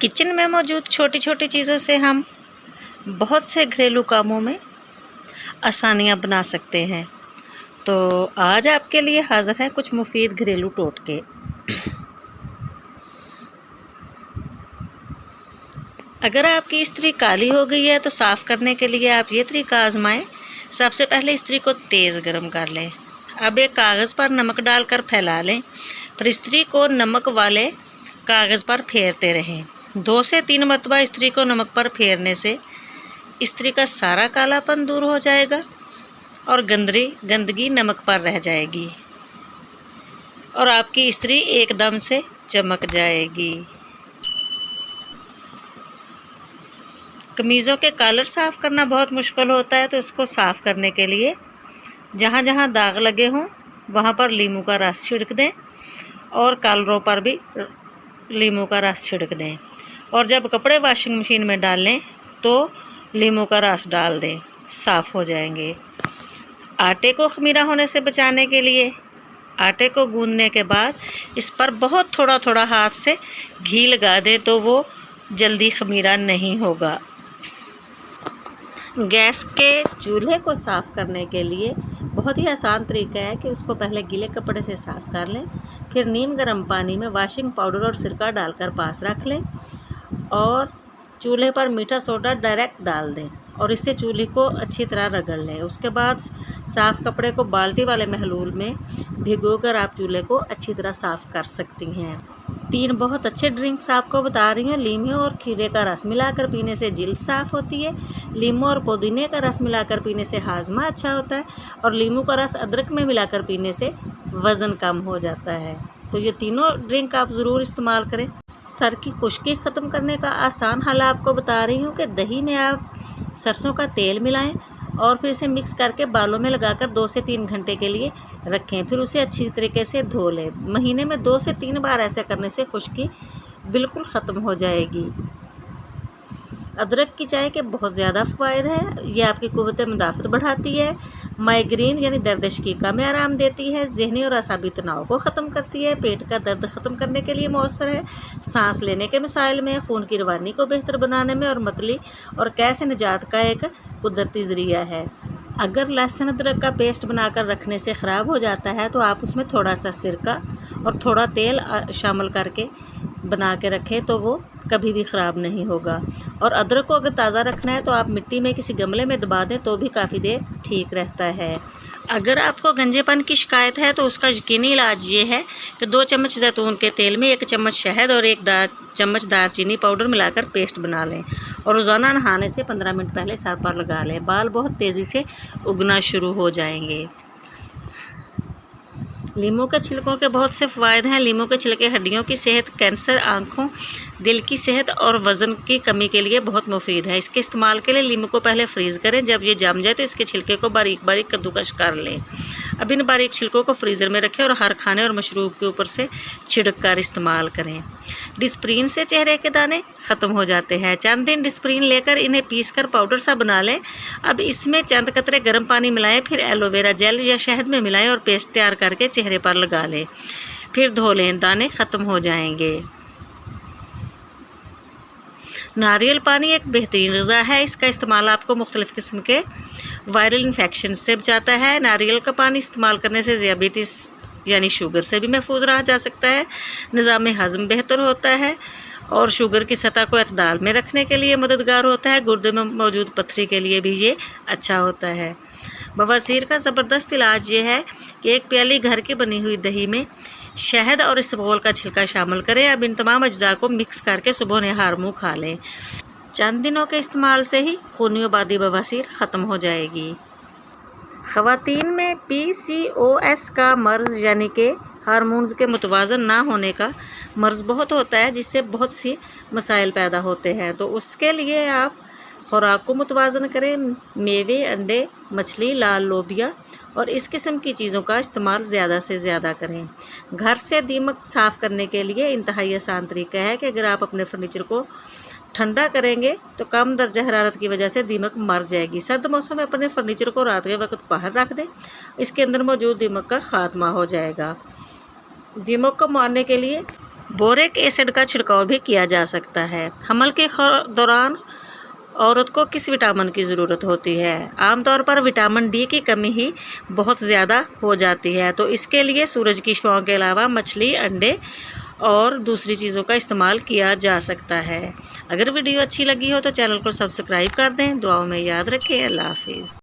Kitchen में मौजूद छोटी छोटी चीज़ों से हम बहुत से घरेलू कामों में आसानियाँ बना सकते हैं। तो आज आपके लिए हाज़िर हैं कुछ मुफीद घरेलू टोटके। अगर आपकी इस्त्री काली हो गई है तो साफ़ करने के लिए आप ये तरीका आजमाएं। सबसे पहले इस्त्री को तेज़ गर्म कर लें। अब एक कागज़ पर नमक डालकर फैला लें, फिर इस्त्री को नमक वाले कागज़ पर फेरते रहें। 2 से 3 मरतबा इस्त्री को नमक पर फेरने से इस्त्री का सारा कालापन दूर हो जाएगा और गंदगी नमक पर रह जाएगी और आपकी इस्त्री एकदम से चमक जाएगी। कमीज़ों के कॉलर साफ़ करना बहुत मुश्किल होता है, तो इसको साफ़ करने के लिए जहाँ जहाँ दाग लगे हों वहाँ पर लीमू का रस छिड़क दें और कॉलरों पर भी लीमू का रस छिड़क दें। और जब कपड़े वॉशिंग मशीन में डालें तो लीमू का रस डाल दें, साफ़ हो जाएंगे। आटे को खमीरा होने से बचाने के लिए आटे को गूंदने के बाद इस पर बहुत थोड़ा थोड़ा हाथ से घी लगा दें तो वो जल्दी खमीरा नहीं होगा। गैस के चूल्हे को साफ़ करने के लिए बहुत ही आसान तरीका है कि उसको पहले गीले कपड़े से साफ़ कर लें, फिर नीम गर्म पानी में वॉशिंग पाउडर और सिरका डालकर पास रख लें और चूल्हे पर मीठा सोडा डायरेक्ट डाल दें और इससे चूल्हे को अच्छी तरह रगड़ लें। उसके बाद साफ़ कपड़े को बाल्टी वाले महलूल में भिगोकर आप चूल्हे को अच्छी तरह साफ़ कर सकती हैं। 3 बहुत अच्छे ड्रिंक्स आपको बता रही हूँ। लीमू और खीरे का रस मिलाकर पीने से जिल्द साफ़ होती है, लीमू और पुदीने का रस मिलाकर पीने से हाजमा अच्छा होता है और लीमू का रस अदरक में मिलाकर पीने से वज़न कम हो जाता है। तो ये तीनों ड्रिंक आप ज़रूर इस्तेमाल करें। सर की खुश्की ख़त्म करने का आसान हल आपको बता रही हूँ कि दही में आप सरसों का तेल मिलाएं और फिर इसे मिक्स करके बालों में लगाकर 2 से 3 घंटे के लिए रखें, फिर उसे अच्छी तरीके से धो लें। महीने में 2 से 3 बार ऐसा करने से खुश्की बिल्कुल ख़त्म हो जाएगी। अदरक की चाय के बहुत ज़्यादा फ़ायद है। ये आपकी क़ुव्वत मुदाफ़त बढ़ाती है, माइग्रेन यानी दर्द-ए-शिकीका में आराम देती है, ज़हनी और असाबी तनाव को ख़त्म करती है, पेट का दर्द ख़त्म करने के लिए मौसर है, सांस लेने के मसाइल में, खून की रवानी को बेहतर बनाने में और मतली और कै से निजात का एक कुदरती ज़रिया है। अगर लहसुन अदरक का पेस्ट बनाकर रखने से ख़राब हो जाता है तो आप उसमें थोड़ा सा सिरका और थोड़ा तेल शामिल करके बना के रखें तो वो कभी भी ख़राब नहीं होगा। और अदरक को अगर ताज़ा रखना है तो आप मिट्टी में किसी गमले में दबा दें तो भी काफ़ी देर ठीक रहता है। अगर आपको गंजेपन की शिकायत है तो उसका यकीनी इलाज ये है कि 2 चम्मच जैतून के तेल में 1 चम्मच शहद और 1 चम्मच दालचीनी पाउडर मिलाकर पेस्ट बना लें और रोज़ाना नहाने से 15 मिनट पहले सर पर लगा लें। बाल बहुत तेज़ी से उगना शुरू हो जाएंगे। लीमू के छिलकों के बहुत से फ़ायदे हैं। लीमू के छिलके हड्डियों की सेहत, कैंसर, आँखों, दिल की सेहत और वज़न की कमी के लिए बहुत मुफीद है। इसके इस्तेमाल के लिए लीमू को पहले फ्रीज़ करें, जब ये जम जाए तो इसके छिलके को बारीक बारीक कद्दूकश कर लें। अब इन बारीक छिलकों को फ्रीज़र में रखें और हर खाने और मशरूब के ऊपर से छिड़क कर इस्तेमाल करें। डिस्प्रीन से चेहरे के दाने ख़त्म हो जाते हैं। चंद दिन डिस्प्रीन लेकर इन्हें पीस कर पाउडर सा बना लें। अब इसमें चंद कतरे गर्म पानी मिलाएं, फिर एलोवेरा जेल या शहद में मिलाएं और पेस्ट तैयार करके चेहरे पर लगा लें, फिर धो लें, दाने ख़त्म हो जाएंगे। नारियल पानी एक बेहतरीन ग़िज़ा है। इसका इस्तेमाल आपको मुख्तलिफ़ किस्म के वायरल इन्फेक्शन से बचाता है। नारियल का पानी इस्तेमाल करने से ज़ियाबतीस यानी शुगर से भी महफूज रहा जा सकता है। निज़ाम हज़म बेहतर होता है और शुगर की सतह को एतदाल में रखने के लिए मददगार होता है। गुर्दे में मौजूद पत्थरी के लिए भी ये अच्छा होता है। बवासीर का ज़बरदस्त इलाज ये है कि 1 प्याली घर की बनी हुई दही में शहद और इसबगोल का छिलका शामिल करें। अब इन तमाम अज्जा को मिक्स करके सुबह नहार मुँह खा लें। चंद दिनों के इस्तेमाल से ही खूनी आबादी बवासीर ख़त्म हो जाएगी। ख़वातीन में PCOS का मर्ज़ यानी कि हार्मोन्स के मुतवाज़न ना होने का मर्ज़ बहुत होता है, जिससे बहुत सी मसाइल पैदा होते हैं। तो उसके लिए आप खुराक को मुतवाज़न करें। मेवे, अंडे, मछली, लाल लोबिया और इस किस्म की चीज़ों का इस्तेमाल ज़्यादा से ज़्यादा करें। घर से दीमक साफ़ करने के लिए इंतहाई आसान तरीका है कि अगर आप अपने फर्नीचर को ठंडा करेंगे तो कम दर्जा हरारत की वजह से दीमक मर जाएगी। सर्द मौसम में अपने फर्नीचर को रात के वक्त बाहर रख दें, इसके अंदर मौजूद दीमक का ख़ात्मा हो जाएगा। दीमक को मारने के लिए बोरिक एसिड का छिड़काव भी किया जा सकता है। हमल के दौरान औरत को किस विटामिन की ज़रूरत होती है? आमतौर पर विटामिन डी की कमी ही बहुत ज़्यादा हो जाती है, तो इसके लिए सूरज की छांव के अलावा मछली, अंडे और दूसरी चीज़ों का इस्तेमाल किया जा सकता है। अगर वीडियो अच्छी लगी हो तो चैनल को सब्सक्राइब कर दें। दुआओं में याद रखें। अल्लाह हाफिज़।